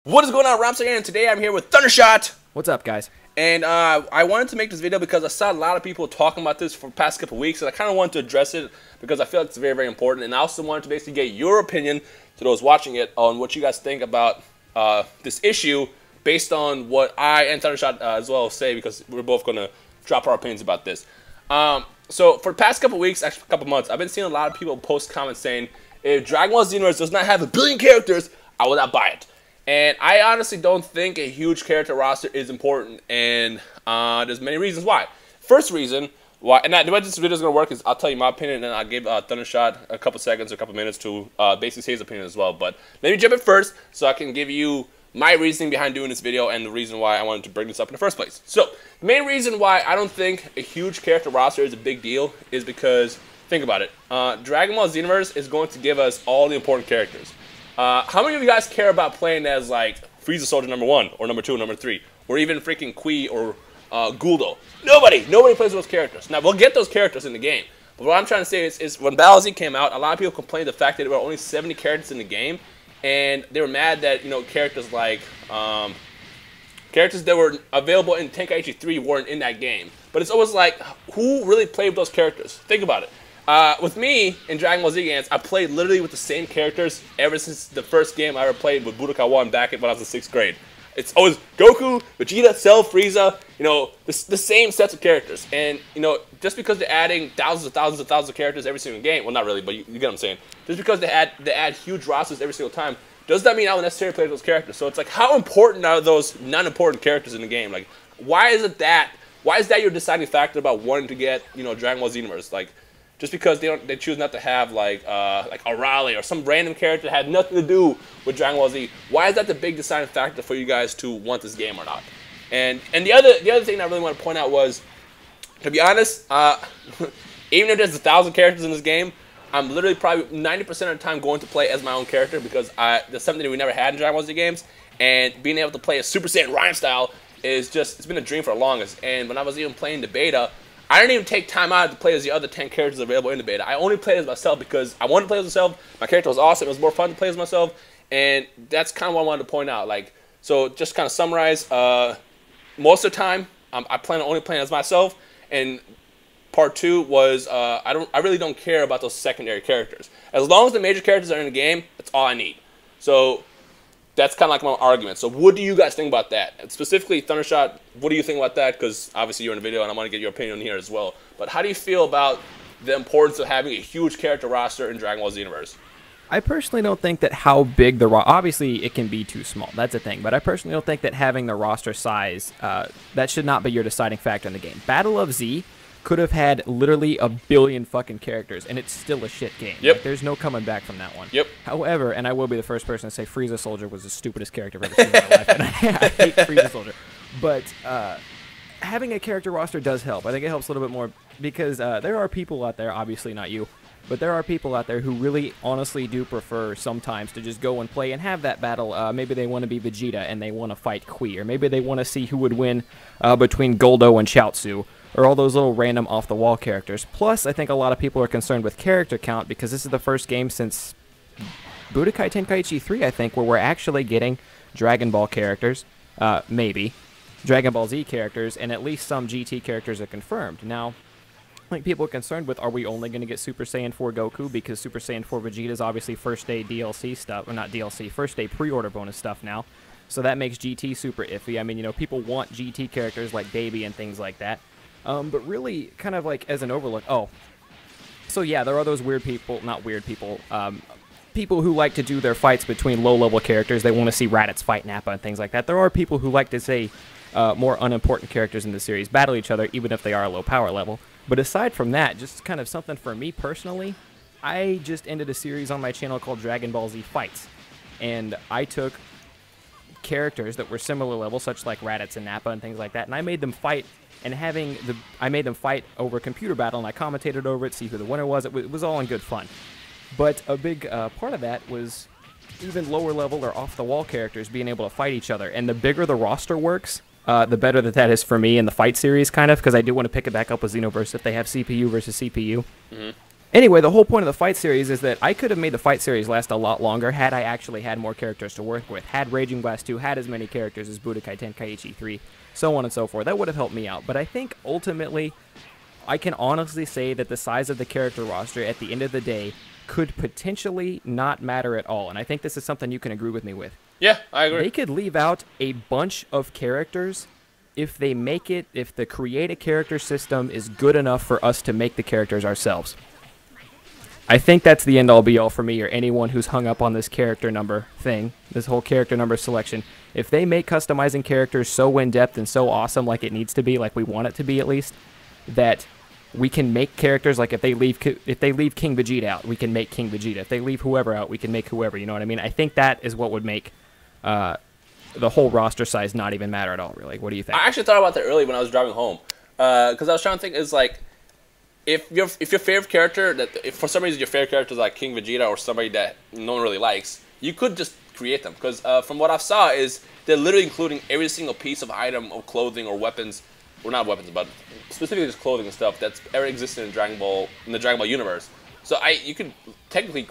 What is going on, Rhymestyle? And today I'm here with Thundershot. What's up, guys? And I wanted to make this video because I saw a lot of people talking about this for the past couple weeks, and I kind of wanted to address it because I feel like it's very, very important. And I also wanted to basically get your opinion, to those watching it, on what you guys think about this issue based on what I and Thundershot as well say, because we're both going to drop our opinions about this. So for the past couple weeks, actually a couple months, I've been seeing a lot of people post comments saying, if Dragon Ball Xenoverse does not have 1 billion characters, I will not buy it. And I honestly don't think a huge character roster is important, and there's many reasons why. First reason why, and the way this video is going to work is I'll tell you my opinion, and then I'll give Thundershot a couple seconds or a couple minutes to basically say his opinion as well. But let me jump in first so I can give you my reasoning behind doing this video and the reason why I wanted to bring this up in the first place. So the main reason why I don't think a huge character roster is a big deal is because, think about it, Dragon Ball Xenoverse is going to give us all the important characters. How many of you guys care about playing as, like, Frieza Soldier number 1, or number 2, or number 3, or even freaking Kui or Guldo? Nobody plays those characters. Now, we'll get those characters in the game, but what I'm trying to say is when Battle Z came out, a lot of people complained the fact that there were only 70 characters in the game, and they were mad that, you know, characters like, characters that were available in Tenkaichi 3 weren't in that game. But it's always like, who really played with those characters? Think about it. With me, in Dragon Ball Z games, I played literally with the same characters ever since the first game I ever played with Budokai 1 back when I was in 6th grade. It's always Goku, Vegeta, Cell, Frieza, you know, the same sets of characters. And, you know, just because they're adding thousands of characters every single game, well, not really, but you get what I'm saying. Just because they add huge rosters every single time, does that mean I would necessarily play those characters? So it's like, how important are those non-important characters in the game? Like, why is that your deciding factor about wanting to get, you know, Dragon Ball Xenoverse? Like, just because they choose not to have like a Raleigh or some random character that had nothing to do with Dragon Ball Z, why is that the big deciding factor for you guys to want this game or not? And the other thing I really want to point out was, to be honest, even if there's 1,000 characters in this game, I'm literally probably 90% of the time going to play as my own character, because there's something that we never had in Dragon Ball Z games, and being able to play a Super Saiyan Rhymestyle is just, it's been a dream for the longest. And when I was even playing the beta, I didn't even take time out to play as the other 10 characters available in the beta. I only played as myself because I wanted to play as myself. My character was awesome. It was more fun to play as myself, and that's kind of what I wanted to point out. Like, so just kind of summarize. Most of the time, I plan on only playing as myself, and part 2 was I really don't care about those secondary characters. As long as the major characters are in the game, that's all I need. So that's kind of like my argument. So what do you guys think about that? And specifically, Thundershot, what do you think about that? Because obviously you're in the video, and I want to get your opinion here as well. But how do you feel about the importance of having a huge character roster in Dragon Ball Xenoverse? I personally don't think that how big the roster... Obviously, it can be too small. That's a thing. But I personally don't think that having the roster size, that should not be your deciding factor in the game. Battle of Z could have had literally 1 billion fucking characters, and it's still a shit game. Yep. Like, there's no coming back from that one. Yep. However, and I will be the first person to say Frieza Soldier was the stupidest character I've ever seen in my life, and I hate Frieza Soldier. But having a character roster does help. I think it helps a little bit more because there are people out there, obviously not you, but there are people out there who really honestly do prefer sometimes to just go and play and have that battle. Maybe they want to be Vegeta and they want to fight Kui, or maybe they want to see who would win between Guldo and Chaozu, or all those little random off-the-wall characters. Plus, I think a lot of people are concerned with character count because this is the first game since Budokai Tenkaichi 3, I think, where we're actually getting Dragon Ball characters, maybe, Dragon Ball Z characters, and at least some GT characters are confirmed. Now, like, people are concerned with, are we only going to get Super Saiyan 4 Goku, because Super Saiyan 4 Vegeta is obviously first day DLC stuff, or not DLC, first day pre-order bonus stuff now, so that makes GT super iffy. I mean, you know, people want GT characters like Baby and things like that. But really, kind of like as an overlook, so yeah, there are those weird people, not weird people, people who like to do their fights between low-level characters. They want to see Raditz fight Nappa and things like that. There are people who like to say more unimportant characters in the series battle each other, even if they are low power level. But aside from that, just kind of something for me personally, I just ended a series on my channel called Dragon Ball Z Fights, and I took characters that were similar level, such like Raditz and Nappa and things like that, and I made them fight. And I made them fight over computer battle, and I commentated over it, see who the winner was. It was all in good fun. But a big part of that was even lower level or off-the-wall characters being able to fight each other. And the bigger the roster works, the better that is for me in the fight series, kind of, because I do want to pick it back up with Xenoverse if they have CPU versus CPU. Mm-hmm. Anyway, the whole point of the fight series is that I could have made the fight series last a lot longer had I actually had more characters to work with. Had Raging Blast 2 had as many characters as Budokai Tenkaichi 3, so on and so forth. That would have helped me out. But I think ultimately, I can honestly say that the size of the character roster at the end of the day could potentially not matter at all. And I think this is something you can agree with me with. Yeah, I agree. They could leave out a bunch of characters if they make it, if the create a character system is good enough for us to make the characters ourselves. I think that's the end-all be-all for me or anyone who's hung up on this character number thing, this whole character number selection. If they make customizing characters so in-depth and so awesome like it needs to be, like we want it to be at least, that we can make characters, like if they leave King Vegeta out, we can make King Vegeta. If they leave whoever out, we can make whoever, you know what I mean? I think that is what would make the whole roster size not even matter at all, really. What do you think? I actually thought about that earlier when I was driving home. Because I was trying to think, is like, if your favorite character, if for some reason your favorite character is like King Vegeta or somebody that no one really likes, you could just create them. Because from what I saw is they're literally including every single piece of item of clothing or weapons, well not weapons, but specifically just clothing and stuff that's ever existed in the Dragon Ball universe. So you could technically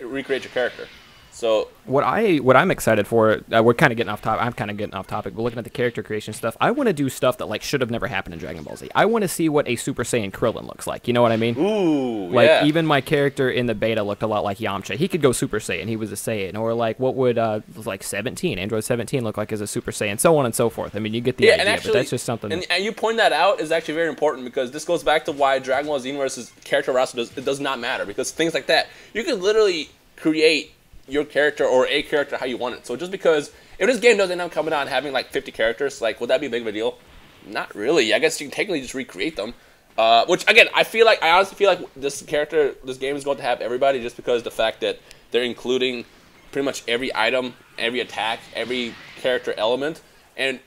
recreate your character. So what I'm excited for, we're kind of getting off topic. I'm kind of getting off topic, but looking at the character creation stuff, I want to do stuff that like should have never happened in Dragon Ball Z. I want to see what a Super Saiyan Krillin looks like. You know what I mean? Ooh, like yeah. Even my character in the beta looked a lot like Yamcha. He could go Super Saiyan. He was a Saiyan. Or like what would like 17, Android 17 look like as a Super Saiyan, so on and so forth. I mean, you get the idea, actually, but that's just something. And you point that out is actually very important because this goes back to why Dragon Ball Xenoverse's character roster does not matter, because things like that you can literally create your character or a character how you want it. So just because if this game doesn't end up coming out and having like 50 characters, like would that be a big of a deal? Not really. I guess you can technically just recreate them. Which again, I honestly feel like this game is going to have everybody, just because the fact that they're including pretty much every item, every attack, every character element, and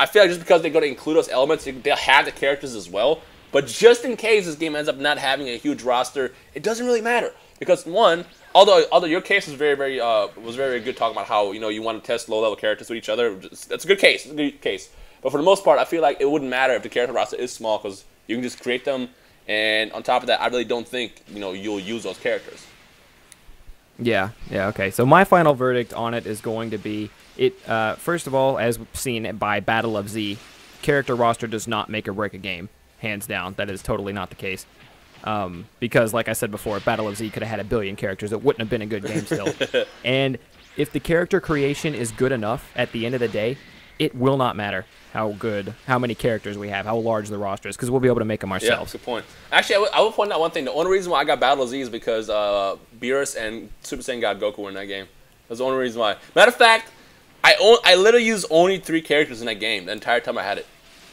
I feel like just because they're going to include those elements, they'll have the characters as well. But just in case this game ends up not having a huge roster, it doesn't really matter. Because one, although your case was very good talking about how you want to test low-level characters with each other, that's a good case. It's a good case. But for the most part, I feel like it wouldn't matter if the character roster is small, because you can just create them. And on top of that, I really don't think you'll use those characters. Yeah, okay. So my final verdict on it is going to be first of all, as seen by Battle of Z, character roster does not make or break a game. Hands down, that is totally not the case. Because, like I said before, Battle of Z could have had 1 billion characters. It wouldn't have been a good game still. And if the character creation is good enough at the end of the day, it will not matter how many characters we have, how large the roster is, because we'll be able to make them ourselves. Yeah, good point. Actually, I will point out one thing. The only reason why I got Battle of Z is because Beerus and Super Saiyan God Goku were in that game. That's the only reason why. Matter of fact, I literally used only 3 characters in that game the entire time I had it.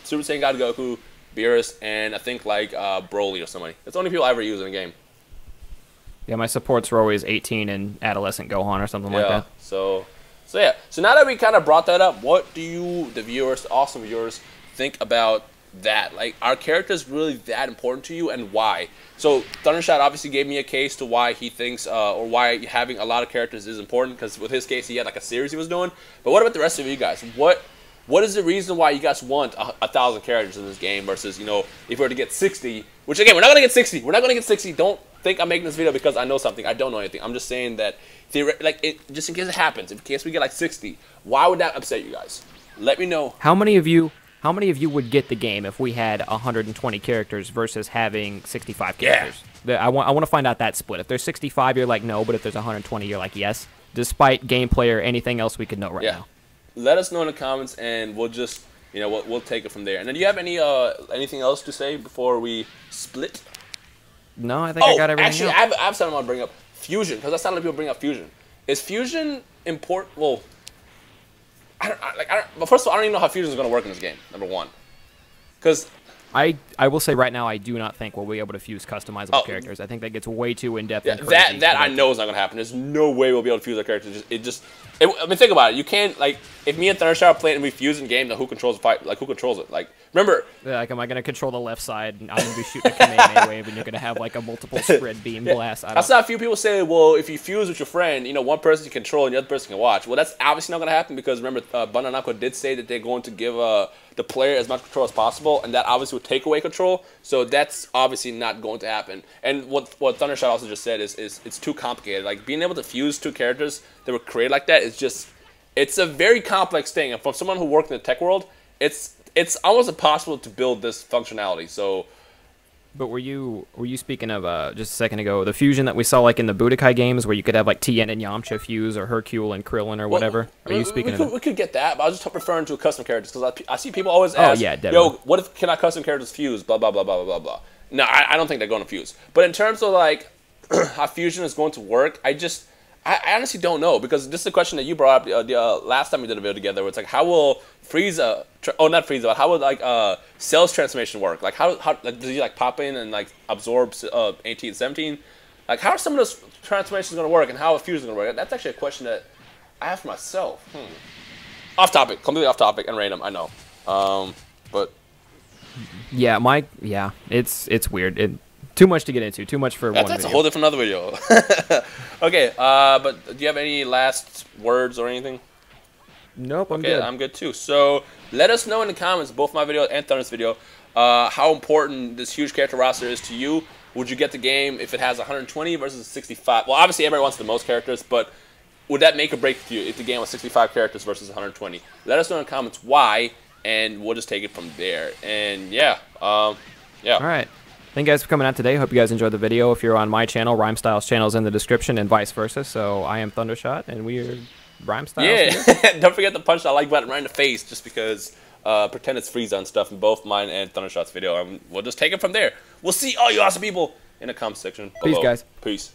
Super Saiyan God Goku, Beerus, and I think like Broly or somebody. That's the only people I ever use in a game. Yeah, my supports were always 18 and Adolescent Gohan or something like that. So yeah. So now that we kind of brought that up, what do you, the viewers, the awesome viewers, think about that? Like, are characters really that important to you, and why? So Thundershot obviously gave me a case to why he thinks, or why having a lot of characters is important, because with his case, he had like a series he was doing. But what about the rest of you guys? What is the reason why you guys want 1,000 characters in this game versus, if we were to get 60, which again, we're not going to get 60. We're not going to get 60. Don't think I'm making this video because I know something. I don't know anything. I'm just saying that, just in case it happens, in case we get like 60, why would that upset you guys? Let me know. How many of you would get the game if we had 120 characters versus having 65 characters? Yeah. I want to find out that split. If there's 65, you're like, no, but if there's 120, you're like, yes, despite gameplay or anything else we could know right now. Let us know in the comments, and we'll just, we'll take it from there. And then do you have anything else to say before we split? No, I think I got everything. Actually, I have something I want to bring up. Fusion, because that's how a lot of people bring up Fusion. Is Fusion important? Well, but first of all, I don't even know how Fusion is going to work in this game, number one. Because I will say right now, I do not think we'll be able to fuse customizable characters. I think that gets way too in-depth. Yeah, that I know is not going to happen. There's no way we'll be able to fuse our characters. I mean, think about it. You can't, like, if me and Thundershot are playing and we fuse in game, then who controls the fight? Like, who controls it? Like, Remember, Like, am I gonna control the left side? And I'm gonna be shooting a Kamehameha wave, and you're gonna have like a multiple spread beam blast. I saw a few people say, well, if you fuse with your friend, you know, one person can control and the other person can watch. Well, that's obviously not going to happen because remember, Bandai Namco did say that they're going to give the player as much control as possible, and that obviously would take away control. So that's obviously not going to happen. And what Thundershot also just said is it's too complicated. Like, being able to fuse two characters that were created like that is just, it's a very complex thing. And from someone who worked in the tech world, it's almost impossible to build this functionality. So, but were you speaking of just a second ago the fusion that we saw like in the Budokai games where you could have like Tien and Yamcha fuse or Hercule and Krillin or whatever? Are you speaking of that? We could get that, but I was just referring to custom characters because I see people always ask, oh, yeah, definitely. yo, what if can I custom characters fuse? Blah blah blah blah blah blah. No, I don't think they're going to fuse. But in terms of like how fusion is going to work, I honestly don't know because this is a question that you brought up the last time we did a video together. Where it's like, how will Frieza? Not Frieza, but how would like Cell's transformation work? Like how like, does he like pop in and like absorb 18 and 17? Like how are some of those transformations going to work, and how are fusion going to work? That's actually a question that I have for myself. Off topic, completely off topic and random. I know, but yeah, it's weird. Too much to get into. Too much for one video. That's a whole different other video. Okay, but do you have any last words or anything? Nope, I'm good. I'm good too. So let us know in the comments, both my video and Thunder's video, how important this huge character roster is to you. Would you get the game if it has 120 versus 65? Well, obviously everybody wants the most characters, but would that make or break for you if the game was 65 characters versus 120? Let us know in the comments why, and we'll just take it from there. And yeah. All right. Thank you guys for coming out today. Hope you guys enjoyed the video. If you're on my channel, Rhymestyle's channel is in the description and vice versa. So I am Thundershot, and we are Rhymestyle. Yeah, don't forget to punch that like button right in the face just because pretend it's Frieza and stuff in both mine and Thundershot's video. And we'll just take it from there. We'll see all you awesome people in the comment section below. Peace, guys. Peace.